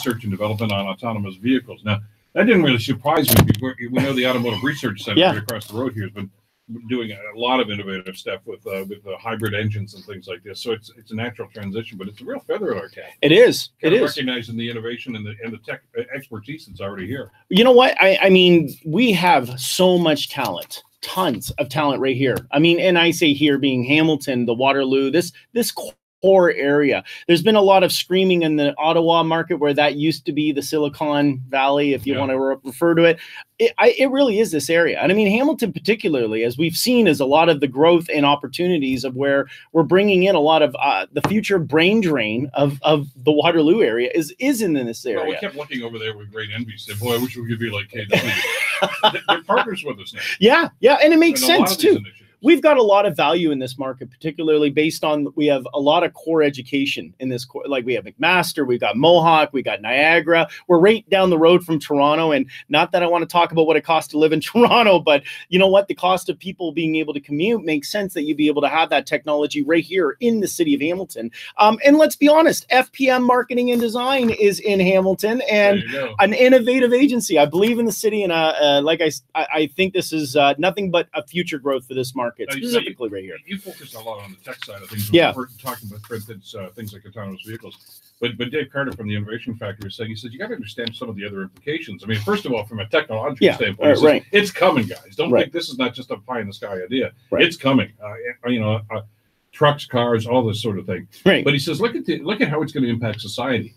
research and development on autonomous vehicles. Now, that didn't really surprise me because we know the Automotive Research Center right across the road here has been doing a lot of innovative stuff with hybrid engines and things like this. So it's a natural transition, but it's a real feather in our cap. It is. It is recognizing the innovation and the tech expertise that's already here. You know what? I mean, we have so much talent. Tons of talent right here. I mean, and I say here being Hamilton, the Waterloo, this core area. There's been a lot of screaming in the Ottawa market where that used to be the Silicon Valley, if you want to refer to it. It really is this area. And I mean, Hamilton particularly, as we've seen, is a lot of the growth and opportunities of where we're bringing in a lot of the future brain drain of the Waterloo area is in this area. Well, we kept looking over there with great envy. Said, boy, I wish we could be like KW. They're partners with us now. Yeah, and it makes sense too. We've got a lot of value in this market, particularly based on we have a lot of core education in this core. Like we have McMaster, we've got Mohawk, we got Niagara. We're right down the road from Toronto. And not that I want to talk about what it costs to live in Toronto, but you know what? The cost of people being able to commute makes sense that you'd be able to have that technology right here in the city of Hamilton. And let's be honest, FPM Marketing and Design is in Hamilton and an innovative agency. I believe in the city, and I think this is nothing but a future growth for this market. Specifically right here. You focus a lot on the tech side of things. We're talking about, for instance, things like autonomous vehicles. But Dave Carter from the Innovation Factory was saying, he said, you got to understand some of the other implications. I mean, first of all, from a technological standpoint, it's coming, guys. Don't think this is not just a pie in the sky idea. It's coming. Trucks, cars, all this sort of thing. But he says, look at how it's going to impact society.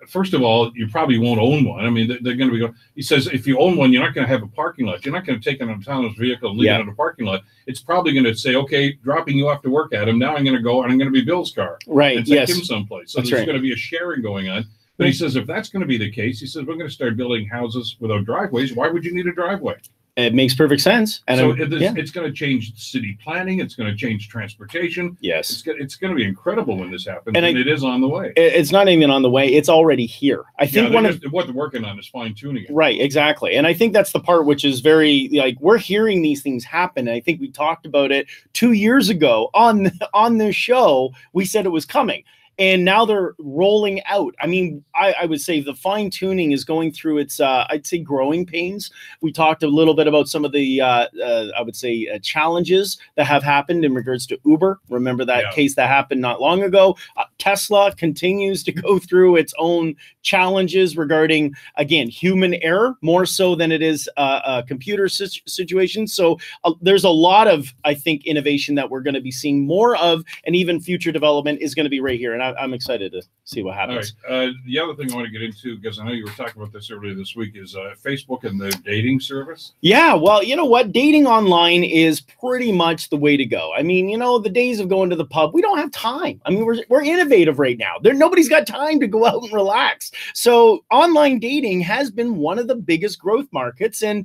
First of all, you probably won't own one. I mean, they're going to be going. He says, if you own one, you're not going to have a parking lot. You're not going to take an autonomous vehicle and leave it in a parking lot. It's probably going to say, okay, dropping you off to work, Adam. Now I'm going to go and I'm going to be Bill's car. And take him someplace. So there's going to be a sharing going on. But he says, if that's going to be the case, he says, we're going to start building houses without driveways. Why would you need a driveway? It makes perfect sense. And so it's going to change city planning. It's going to change transportation. Yes. It's going to be incredible when this happens. And it is on the way. It's not even on the way. It's already here. I think what they're working on is fine tuning it. Right. Exactly. And I think that's the part which is very we're hearing these things happen. And I think we talked about it 2 years ago on this show. We said it was coming. And now they're rolling out. I mean, I would say the fine tuning is going through its, I'd say, growing pains. We talked a little bit about some of the, I would say, challenges that have happened in regards to Uber. Remember that case that happened not long ago. Tesla continues to go through its own challenges regarding, again, human error, more so than it is a computer situation. So there's a lot of, I think, innovation that we're going to be seeing more of, and even future development is going to be right here. And I'm excited to see what happens. All right. The other thing I want to get into, because I know you were talking about this earlier this week, is Facebook and the dating service. Yeah, well, you know what? Dating online is pretty much the way to go. I mean, the days of going to the pub, we don't have time. I mean, we're innovative right now. Nobody's got time to go out and relax. So online dating has been one of the biggest growth markets, and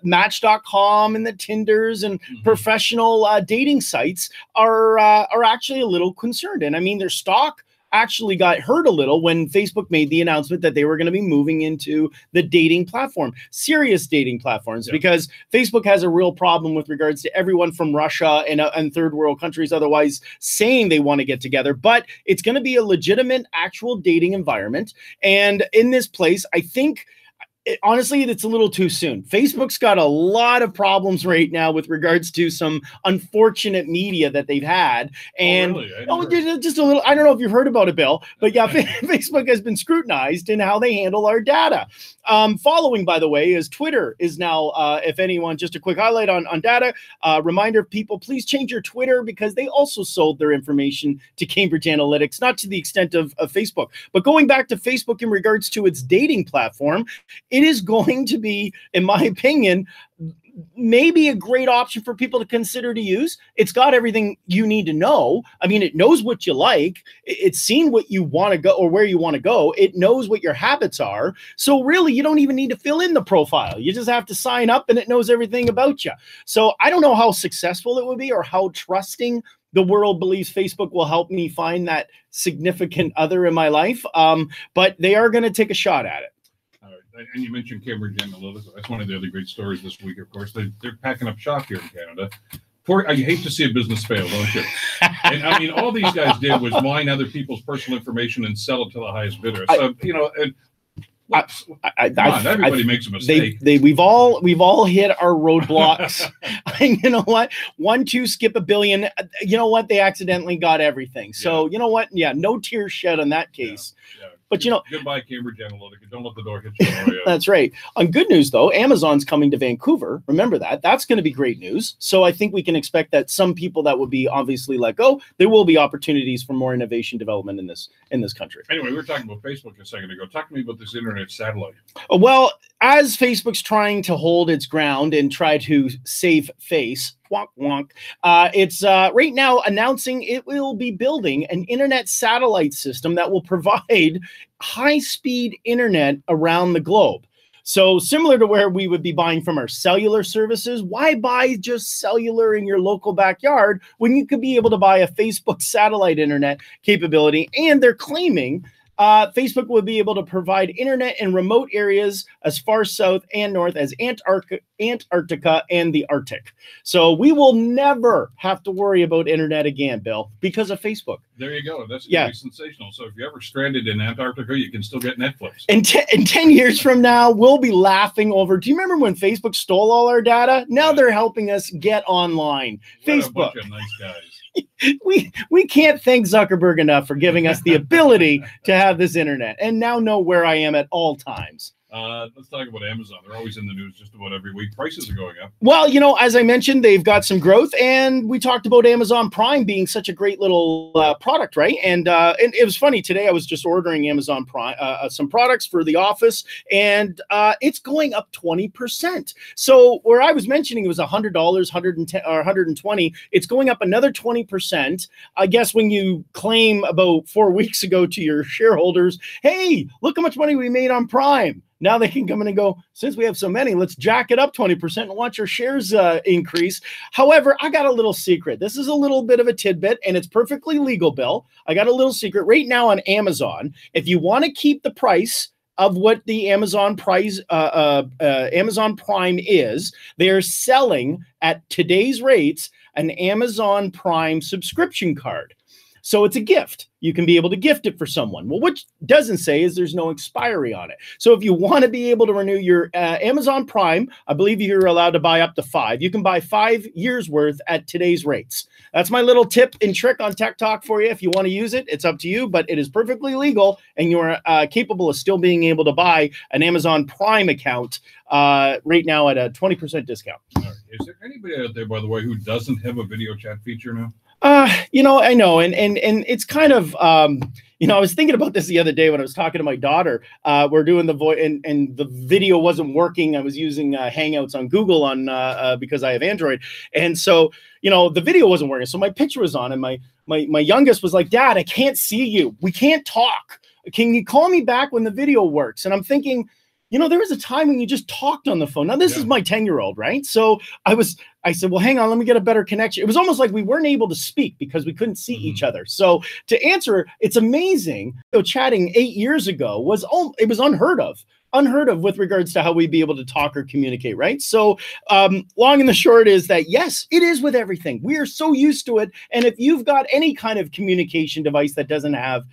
Match.com and the Tinders and professional dating sites are actually a little concerned. And I mean, their stock actually got hurt a little when Facebook made the announcement that they were going to be moving into the dating platform, serious dating platforms, because Facebook has a real problem with regards to everyone from Russia and third world countries otherwise saying they want to get together. But it's going to be a legitimate, actual dating environment. And in this place, I think, honestly, it's a little too soon. Facebook's got a lot of problems right now with regards to some unfortunate media that they've had. And just a little, I don't know if you've heard about it, Bill, but Facebook has been scrutinized in how they handle our data. Following, by the way, is Twitter is now, if anyone, just a quick highlight on data, reminder, people, please change your Twitter because they also sold their information to Cambridge Analytics, not to the extent of Facebook. But going back to Facebook in regards to its dating platform, it is going to be, in my opinion, maybe a great option for people to consider to use. It's got everything you need to know. I mean, it knows what you like. It's seen what you want to go or where you want to go. It knows what your habits are. So really, you don't even need to fill in the profile. You just have to sign up and it knows everything about you. So I don't know how successful it would be or how trusting the world believes Facebook will help me find that significant other in my life. But they are going to take a shot at it. And you mentioned Cambridge Analytics. That's one of the other great stories this week, of course. They're packing up shop here in Canada, You hate to see a business fail, don't you? And I mean, all these guys did was mine other people's personal information and sell it to the highest bidder. So, you know, everybody makes a mistake. We've all hit our roadblocks. And you know what? 1, 2, skip a billion. You know what? They accidentally got everything. So you know what? Yeah, no tears shed on that case. Yeah. But you know, goodbye, Cambridge Analytica. Don't let the door hit you. That's right. On good news, though, Amazon's coming to Vancouver. Remember that. That's going to be great news. So I think we can expect that some people that would be obviously let go, there will be opportunities for more innovation development in this country. Anyway, we were talking about Facebook a second ago. Talk to me about this internet satellite. Well, as Facebook's trying to hold its ground and try to save face, wonk wonk, it's right now announcing it will be building an internet satellite system that will provide high-speed internet around the globe. So similar to where we would be buying from our cellular services, why buy just cellular in your local backyard when you could be able to buy a Facebook satellite internet capability? And they're claiming Facebook will be able to provide internet in remote areas as far south and north as Antarctica and the Arctic. So we will never have to worry about internet again, Bill, because of Facebook. There you go. That's going to be sensational. So if you're ever stranded in Antarctica, you can still get Netflix. And 10 years from now, we'll be laughing over. Do you remember when Facebook stole all our data? Now they're helping us get online. What Facebook. A bunch of nice guys. We can't thank Zuckerberg enough for giving us the ability to have this internet and now know where I am at all times. Let's talk about Amazon. They're always in the news just about every week. Prices are going up. Well, you know, as I mentioned, they've got some growth, and we talked about Amazon Prime being such a great little product, right? And it was funny today. I was just ordering Amazon Prime some products for the office, and it's going up 20%. So where I was mentioning it was $100, 110 or 120, it's going up another 20%. I guess when you claim about 4 weeks ago to your shareholders, hey, look how much money we made on Prime. Now they can come in and go, since we have so many, let's jack it up 20% and watch our shares increase. However, I got a little secret. This is a little bit of a tidbit, and it's perfectly legal, Bill. I got a little secret right now on Amazon. If you want to keep the price of what the Amazon Prime is, they're selling at today's rates an Amazon Prime subscription card. So it's a gift. You can be able to gift it for someone. Well, what doesn't say is there's no expiry on it. So if you want to be able to renew your Amazon Prime, I believe you're allowed to buy up to 5. You can buy 5 years worth at today's rates. That's my little tip and trick on Tech Talk for you. If you want to use it, it's up to you, but it is perfectly legal, and you are capable of still being able to buy an Amazon Prime account right now at a 20% discount. All right. Is there anybody out there, by the way, who doesn't have a video chat feature now? You know, I know, and it's kind of, you know, I was thinking about this the other day when I was talking to my daughter. We're doing the voice, and the video wasn't working. I was using Hangouts on Google because I have Android, and so you know the video wasn't working. So my picture was on, and my youngest was like, "Dad, I can't see you. We can't talk. Can you call me back when the video works?" And I'm thinking, you know, there was a time when you just talked on the phone. Now, this is my 10-year-old, right? So I said, well, hang on, let me get a better connection. It was almost like we weren't able to speak because we couldn't see each other. So to answer, it's amazing. You know, chatting 8 years ago was unheard of with regards to how we'd be able to talk or communicate, right? So long and the short is that, yes, it is with everything. We are so used to it. And if you've got any kind of communication device that doesn't have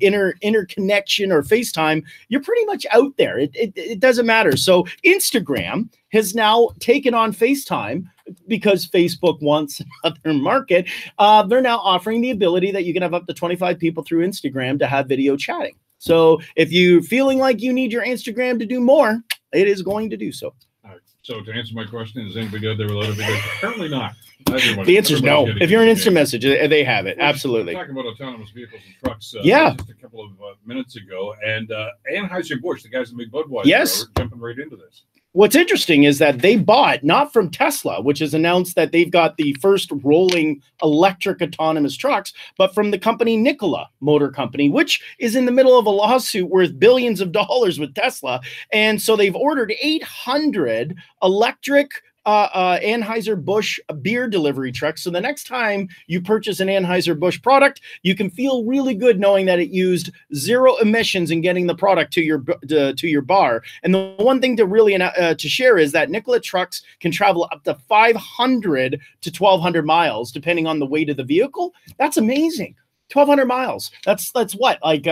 interconnection or FaceTime, you're pretty much out there. It doesn't matter. So Instagram has now taken on FaceTime because Facebook wants another market. They're now offering the ability that you can have up to 25 people through Instagram to have video chatting. So if you're feeling like you need your Instagram to do more, it is going to do so. All right. So to answer my question, is anybody out there without a video? Apparently not. The answer is no. If you're an instant message, they have it. Absolutely. We're talking about autonomous vehicles and trucks just a couple of minutes ago. And AnheuserBusch, the guys in Big Budweiser, are jumping right into this. What's interesting is that they bought, not from Tesla, which has announced that they've got the first rolling electric autonomous trucks, but from the company Nikola Motor Company, which is in the middle of a lawsuit worth billions of dollars with Tesla. And so they've ordered 800 electric AnheuserBusch beer delivery trucks. So the next time you purchase an AnheuserBusch product, you can feel really good knowing that it used 0 emissions in getting the product to your bar. And the one thing to really to share is that Nikola trucks can travel up to 500 to 1,200 miles, depending on the weight of the vehicle. That's amazing. 1,200 miles. That's what, like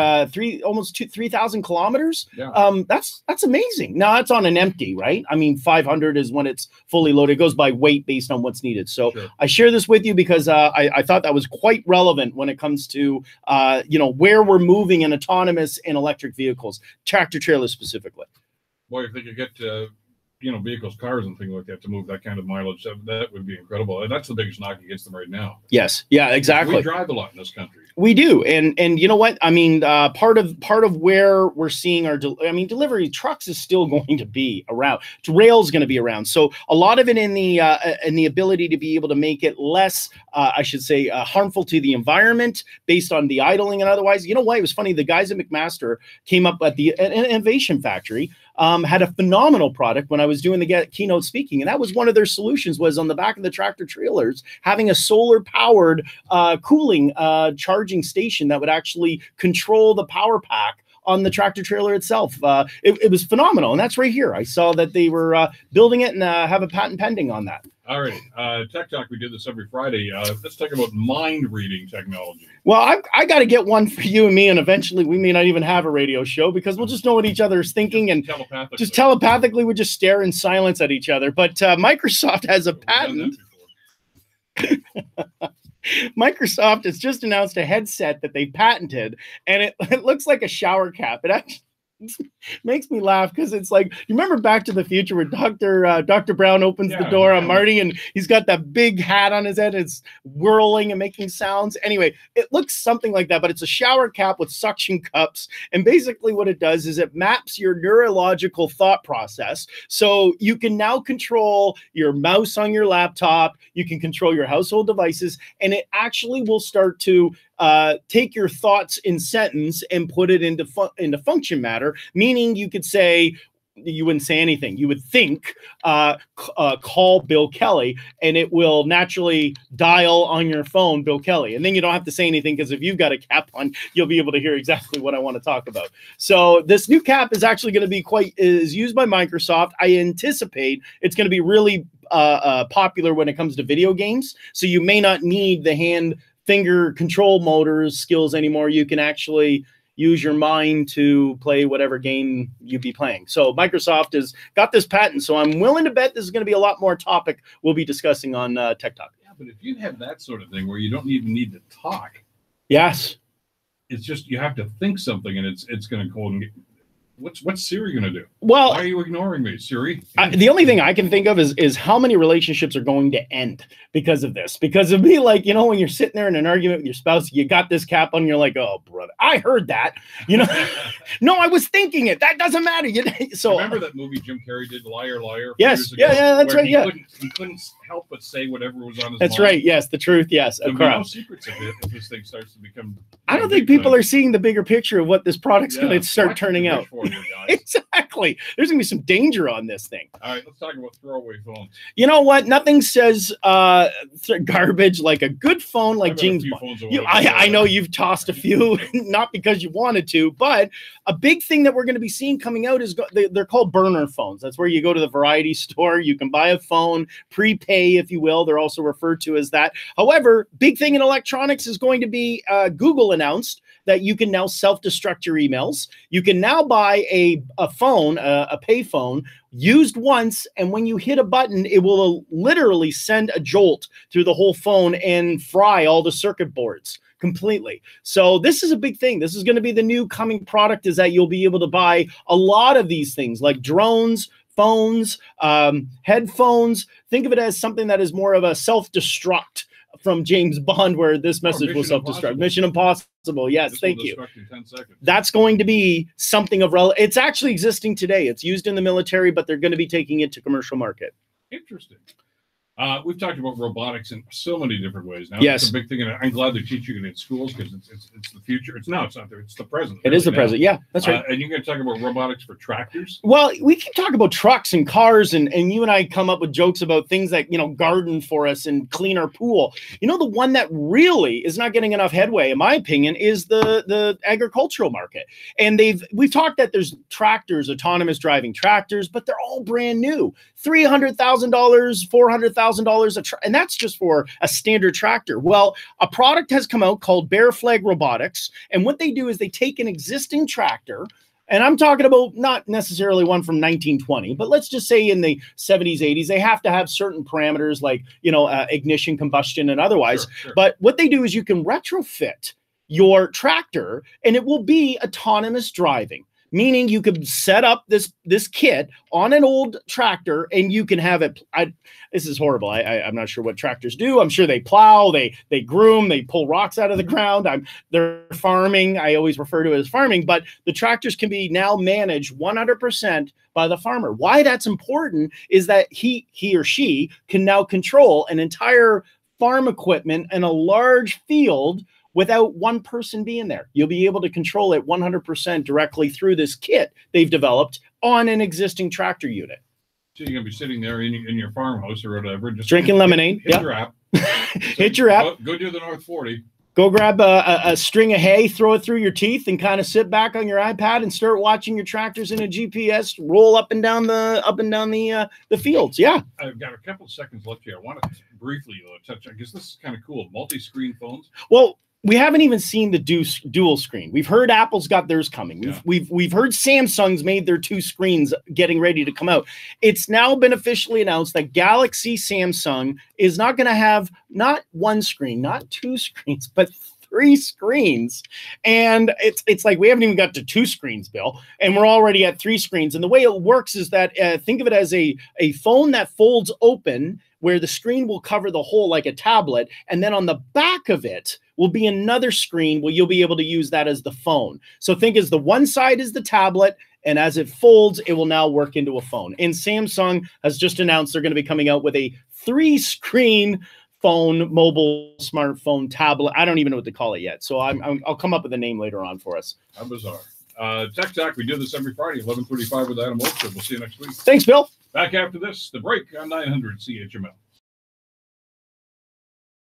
almost 3,000 kilometers. Yeah. That's amazing. Now that's on an empty, right? I mean, 500 is when it's fully loaded. It goes by weight based on what's needed. So sure. I share this with you because I thought that was quite relevant when it comes to where we're moving in autonomous and electric vehicles, tractor trailers specifically. Boy, if they could get vehicles, cars and things like that to move that kind of mileage, that would be incredible. And that's the biggest knock against them right now. Yes. Yeah, exactly. We drive a lot in this country. We do. And you know what? I mean, part of where we're seeing our, delivery trucks is still going to be around. Rail is going to be around. So a lot of it in the ability to be able to make it less, harmful to the environment based on the idling and otherwise. You know why? It was funny. The guys at McMaster came up at the Innovation Factory, had a phenomenal product when I was doing the keynote speaking. And that was one of their solutions, was on the back of the tractor trailers, having a solar powered cooling charging station that would actually control the power pack on the tractor trailer itself. It was phenomenal. And that's right here. I saw that they were building it and have a patent pending on that. All right. Tech Talk, we do this every Friday. Let's talk about mind reading technology. Well, I got to get one for you and me, and eventually we may not even have a radio show because we'll just know what each other is thinking, and just telepathically we just stare in silence at each other. But Microsoft has a patent. Microsoft has just announced a headset that they patented, and it looks like a shower cap. It actually makes me laugh because it's like, you remember Back to the Future where Dr. Brown opens the door on Marty and he's got that big hat on his head. It's whirling and making sounds. Anyway, it looks something like that, but it's a shower cap with suction cups. And basically what it does is it maps your neurological thought process. So you can now control your mouse on your laptop. You can control your household devices, and it actually will start to take your thoughts in sentence and put it into function matter, meaning you could say, you wouldn't say anything. You would think, call Bill Kelly, and it will naturally dial on your phone Bill Kelly. And then you don't have to say anything, because if you've got a cap on, you'll be able to hear exactly what I want to talk about. So this new cap is actually going to be is used by Microsoft. I anticipate it's going to be really popular when it comes to video games. So you may not need the finger control motors skills anymore. You can actually use your mind to play whatever game you be playing. So Microsoft has got this patent. So I'm willing to bet this is going to be a lot more topic we'll be discussing on Tech Talk. Yeah, but if you have that sort of thing where you don't even need to talk. Yes. It's just, you have to think something, and it's going to call and get, what's Siri going to do? Well, why are you ignoring me, Siri? The only thing I can think of is how many relationships are going to end because of this. Because it'd be like, when you're sitting there in an argument with your spouse, you got this cap on, you're like, oh, brother, I heard that. No, I was thinking it. That doesn't matter. So remember that movie Jim Carrey did, Liar, Liar? Yes. Yeah, that's right. He couldn't help but say whatever was on his mind. That's right. Yes, the truth. Yes. There'll be no secrets if this thing starts to become. I don't think people are seeing the bigger picture of what this product's going to start turning out. Exactly. There's going to be some danger on this thing. All right, let's talk about throwaway phones. You know what? Nothing says garbage like a good phone like James Bond. I know you've tossed a few, not because you wanted to, but a big thing that we're going to be seeing coming out is they're called burner phones. That's where you go to the variety store. You can buy a phone, prepay, if you will. They're also referred to as that. However, big thing in electronics is going to be Google announced that you can now self-destruct your emails. You can now buy a phone, a pay phone, used once, and when you hit a button, it will literally send a jolt through the whole phone and fry all the circuit boards completely. So this is a big thing. This is going to be the new coming product, is that you'll be able to buy a lot of these things like drones, phones, headphones. Think of it as something that is more of a self-destruct from James Bond, where this message will self-destruct. Mission Impossible. Yes, thank you. That's going to be something of relevance. It's actually existing today. It's used in the military, but they're going to be taking it to commercial market. Interesting. We've talked about robotics in so many different ways now. Yes. It's a big thing, and I'm glad they're teaching it in schools because it's the future. It's not there. It's the present. It is the present. Yeah, that's right. And you're going to talk about robotics for tractors? Well, we can talk about trucks and cars, and you and I come up with jokes about things that, garden for us and clean our pool. The one that really is not getting enough headway, in my opinion, is the agricultural market. And we've talked that there's tractors, autonomous driving tractors, but they're all brand new. $300,000, $400,000 and that's just for a standard tractor. Well, a product has come out called Bear Flag Robotics, and what they do is they take an existing tractor, and I'm talking about not necessarily one from 1920, but let's just say in the 70s, 80s, they have to have certain parameters like, ignition, combustion, and otherwise. Sure. But what they do is you can retrofit your tractor, and it will be autonomous driving. Meaning you could set up this kit on an old tractor and you can have it. This is horrible. I'm not sure what tractors do. I'm sure they plow, they groom, they pull rocks out of the ground. They're farming. I always refer to it as farming, but the tractors can be now managed 100% by the farmer. Why that's important is that he or she can now control an entire farm equipment and a large field without one person being there. You'll be able to control it 100% directly through this kit they've developed on an existing tractor unit. So you're going to be sitting there in your farmhouse or whatever, just drinking lemonade. Hit your app. Hit your app. Go do the North 40. Go grab a string of hay, throw it through your teeth, and kind of sit back on your iPad and start watching your tractors in a GPS roll up and down the fields. Yeah. I've got a couple of seconds left here. I want to briefly touch. I guess this is kind of cool. Multi-screen phones. Well, we haven't even seen the dual screen. We've heard Apple's got theirs coming. We've heard Samsung's made their 2 screens getting ready to come out. It's now been officially announced that Galaxy Samsung is not going to have not 1 screen, not 2 screens, but 3 screens. And it's like we haven't even got to 2 screens, Bill, and we're already at 3 screens. And the way it works is that think of it as a phone that folds open, where the screen will cover the whole like a tablet, and then on the back of it will be another screen where you'll be able to use that as the phone. So think as the one side is the tablet, and as it folds, it will now work into a phone. And Samsung has just announced they're going to be coming out with a 3-screen phone, mobile, smartphone, tablet. I don't even know what to call it yet. So I'll come up with a name later on for us. How bizarre. TechTalk, we do this every Friday, 11:35 with Adam Oldfield. We'll see you next week. Thanks, Bill. Back after this, the break on 900 CHML.